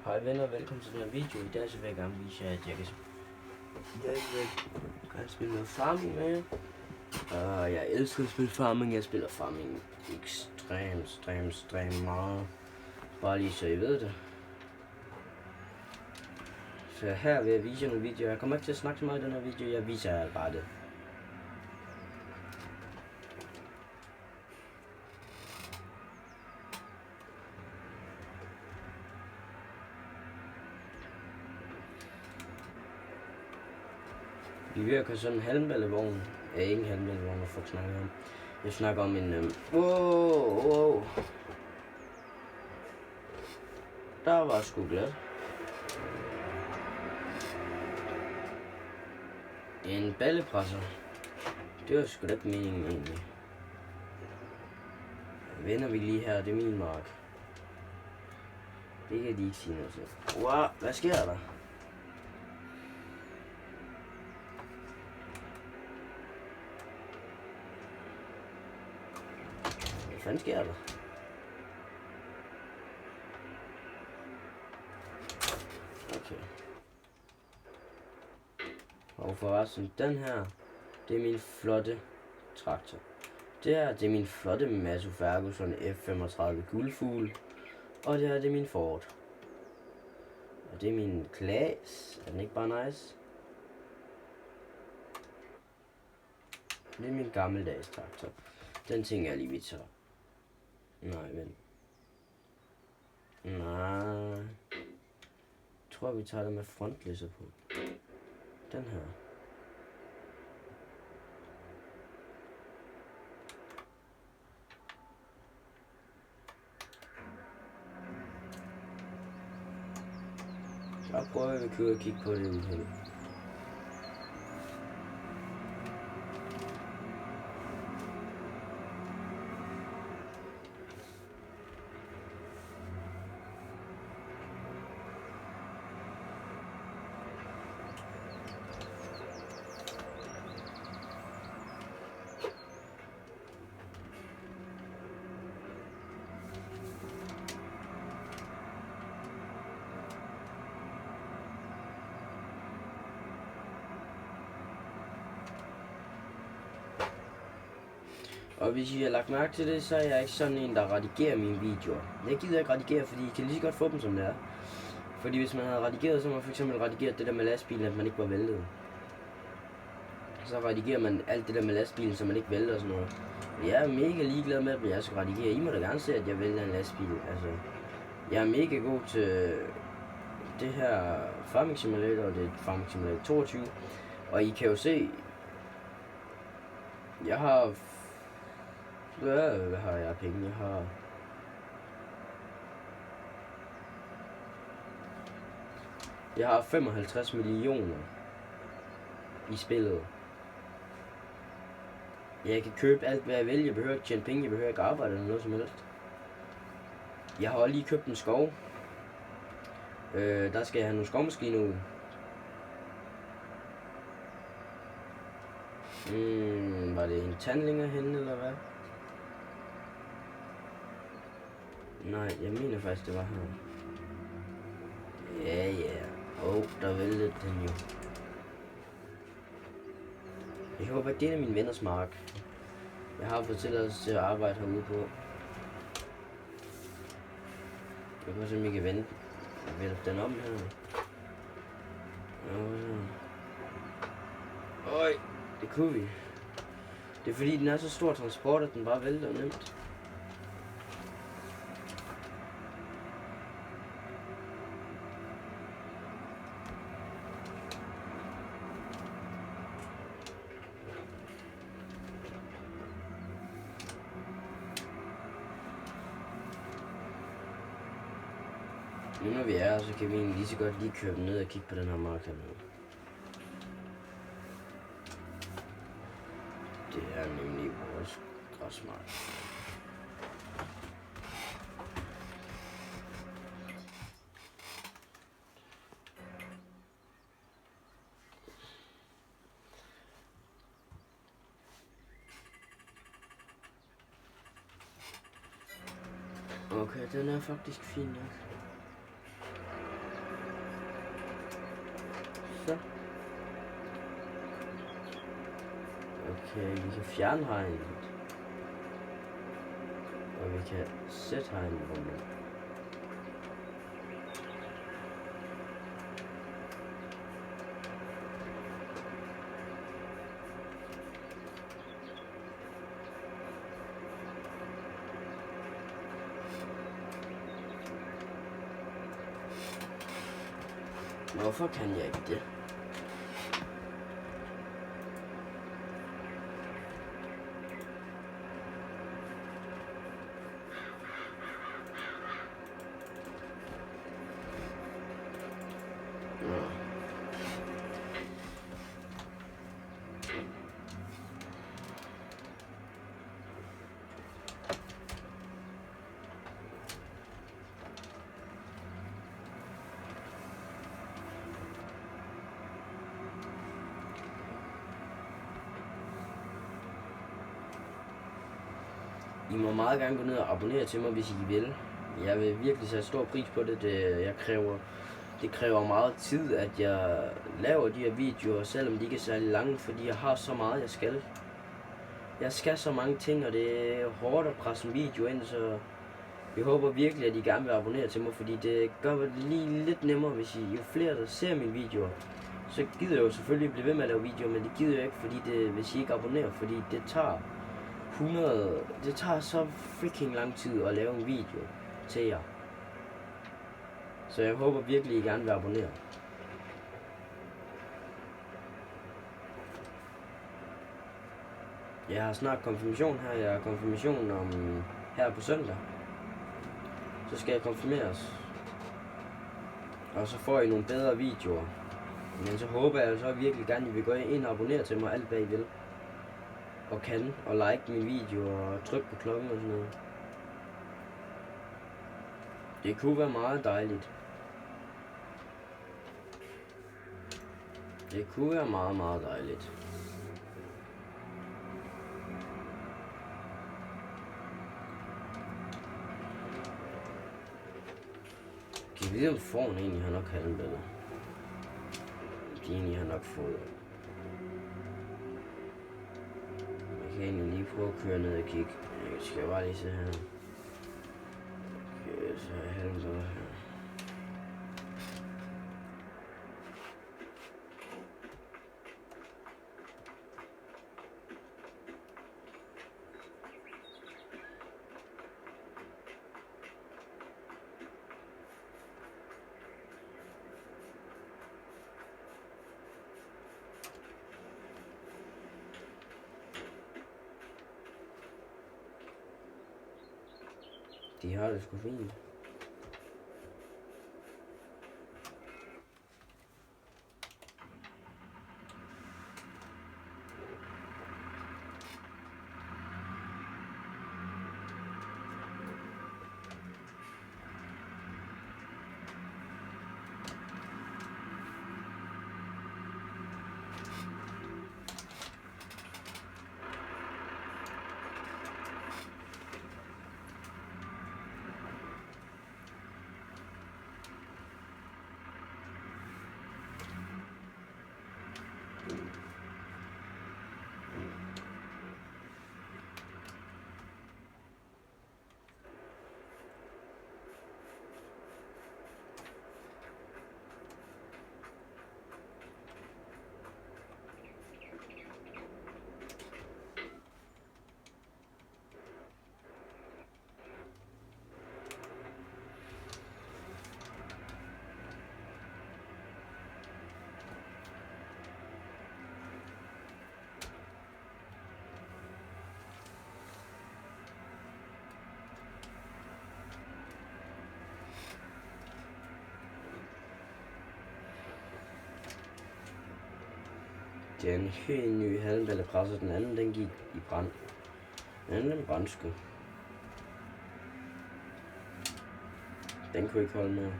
Hej venner, velkommen til den her video. I dag så vil jeg gerne vise jer, at jeg kan spille noget farming med. Jeg elsker at spille farming. Jeg spiller farming ekstremt meget. Bare lige så I ved det. Så her vil jeg vise jer nogle videoer. Jeg kommer ikke til at snakke så meget i den her video. Jeg viser jer bare det. Vi virker sådan en halmballevogn. Ikke en halmballevogn, hvad folk snakker om. Jeg snakker om en... Wow. Der var sgu glat. En ballepresser. Det var sgu da ikke meningen egentlig. Vender vi lige her, det er min mark. Det kan de ikke sige noget til. Wow, hvad sker der? Hvad fanden sker der? Okay. Og forresten, den her, det er min flotte traktor. Det er min flotte Massey Ferguson F35 guldfugl. Og det er min Ford. Og det er min Claas. Er den ikke bare nice? Det er min gammeldags traktor. Den ting er lige vidt så. Nej, vent. Nej. Jeg tror, vi tager det med frontlæsser på. Den her. Så prøver vi at kigge på det uheld. Og hvis I har lagt mærke til det, så er jeg ikke sådan en, der redigerer mine videoer. Jeg gider ikke redigere, fordi I kan lige så godt få dem, som det er. Fordi hvis man havde redigeret, så må man f.eks. redigeret det der med lastbilen, at man ikke var væltet. Så redigerer man alt det der med lastbilen, så man ikke vælter og sådan noget. Jeg er mega ligeglad med, at jeg skal redigere. I må da gerne se, at jeg vælter en lastbil. Altså, jeg er mega god til det her Farming Simulator, og det er Farming Simulator 22. Og I kan jo se, jeg har... Hvad har jeg penge? Jeg har 55 millioner i spillet. Jeg kan købe alt, hvad jeg vil. Jeg behøver ikke tjene penge. Jeg behøver ikke arbejde eller noget som helst. Jeg har lige købt en skov. Der skal jeg have nogle skovmaskiner ud. Var det en tand længere henne, eller hvad? Nej, jeg mener faktisk, det var her. Ja. Der væltede den jo. Jeg håber, at det er min venners mark. Jeg har fået tilladelse til at arbejde herude på. Jeg kan se, om I kan vente. Jeg vælter den om her. Øj, det kunne vi. Det er fordi, den er så stor transport, at den bare vælter nemt. Nu når vi er, så kan vi egentlig lige så godt lige køre ned og kigge på den her mark hernede. Det er nemlig vores græsmark. Okay, den er faktisk fin nok. vi kan fjerne hegnet. Og vi kan sætte hegnet rundt om. Hvorfor kan jeg ikke det? I må meget gerne gå ned og abonnere til mig, hvis I vil. Jeg vil virkelig sætte stor pris på det. Det kræver meget tid, at jeg laver de her videoer, selvom de ikke er særlig lange, fordi jeg har så meget, jeg skal. Jeg skal så mange ting, og det er hårdt at presse en video ind, så jeg håber virkelig, at I gerne vil abonnere til mig, fordi det gør det lige lidt nemmere, hvis jo flere, der ser mine videoer, så gider jeg jo selvfølgelig blive ved med at lave videoer, men det gider jeg ikke, hvis I ikke abonnerer, fordi det tager så freaking lang tid at lave en video til jer. Så jeg håber virkelig, I gerne vil abonnere. Jeg har snart konfirmation her. Jeg har konfirmation her på søndag. Så skal jeg konfirmeres. Og så får I nogle bedre videoer. Men så håber jeg så virkelig gerne, at I vil gå ind og abonnere til mig alt hvad I vil. Og kan, og like min video og trykke på klokken og sådan noget. Det kunne være meget dejligt. Det kunne være meget, meget dejligt. Kan vi vide, om foran egentlig har nok halmbilleder? De egentlig har nok fået. Jeg kan egentlig lige prøve at køre ned og kigge. Jeg skal bare lige se her. Okay, så er halmbilleder her. De har det sgu fint. Det er en helt ny halmballepresser, den anden den gik i brand. Den anden den brændte sgu. Den kunne ikke holde mere.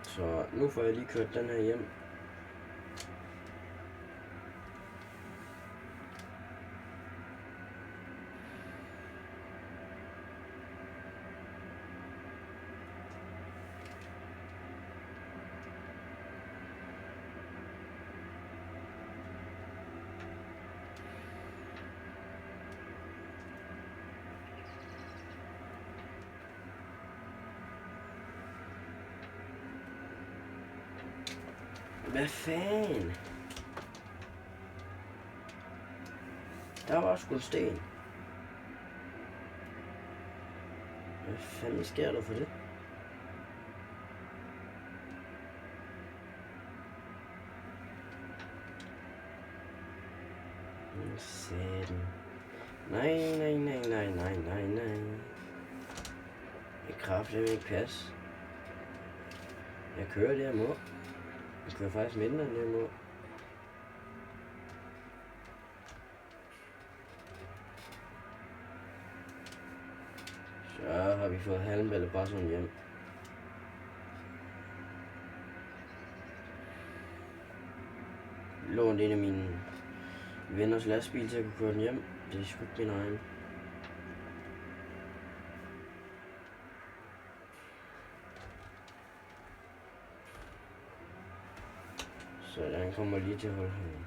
Så nu får jeg lige kørt den her hjem. Hvad fanden? Der var sgu en sten. Hvad fanden sker der for det? Satan. Nej. Jeg kræfter ikke pas. Jeg kører det, jeg må. Jeg kører faktisk mindre end det, jeg må. Så har vi fået halmbælle bare sådan hjem. Lånt en af mine venners lastbil til at kunne køre den hjem. Det er sgu ikke min egen. Så den kommer lige til at holde her.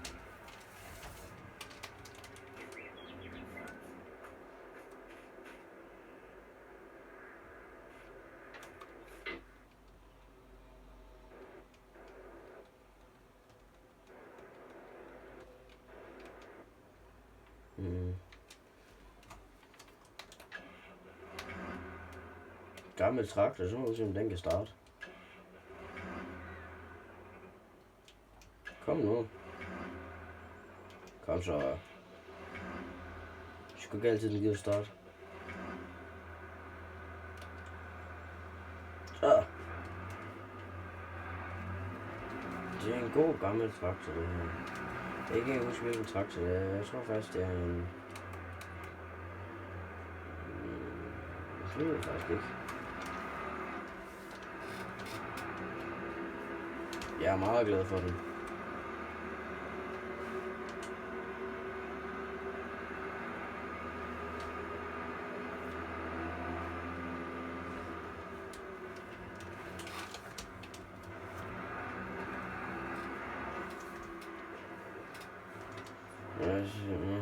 Gammel traktor, så må vi se om den kan starte. Kom nu. Kom så. Jeg skulle ikke altid den gider starte. Så. Det er en god gammel traktor, det her. Jeg kan ikke huske hvilken traktor det er. Jeg tror faktisk det er en... Det ved jeg faktisk ikke. Jeg er meget glad for den.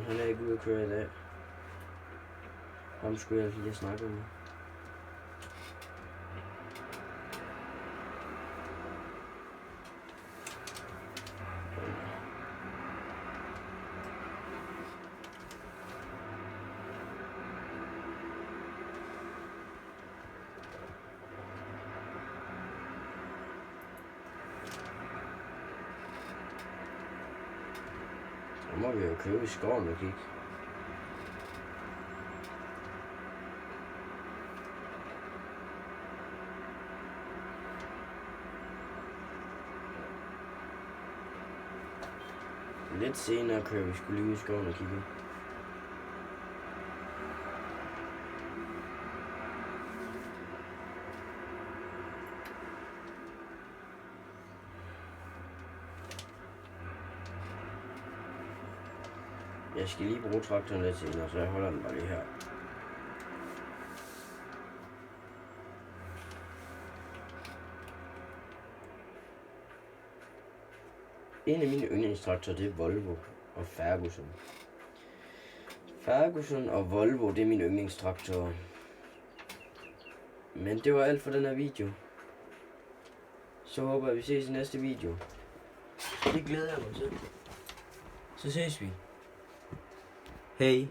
Han er ikke ude at køre i dag. Ham skulle jeg lige snakke med. Så må vi jo købe i skoven og kigge. Lidt senere kører vi skulle lige ud i skoven og kigge. Jeg skal lige bruge traktoren lidt senere, så jeg holder den bare lige her. En af mine yndlingstraktorer, det er Volvo og Ferguson. Ferguson og Volvo, det er mine yndlingstraktorer. Men det var alt for den her video. Så håber jeg, vi ses i næste video. Det glæder jeg mig til. Så ses vi. Hej.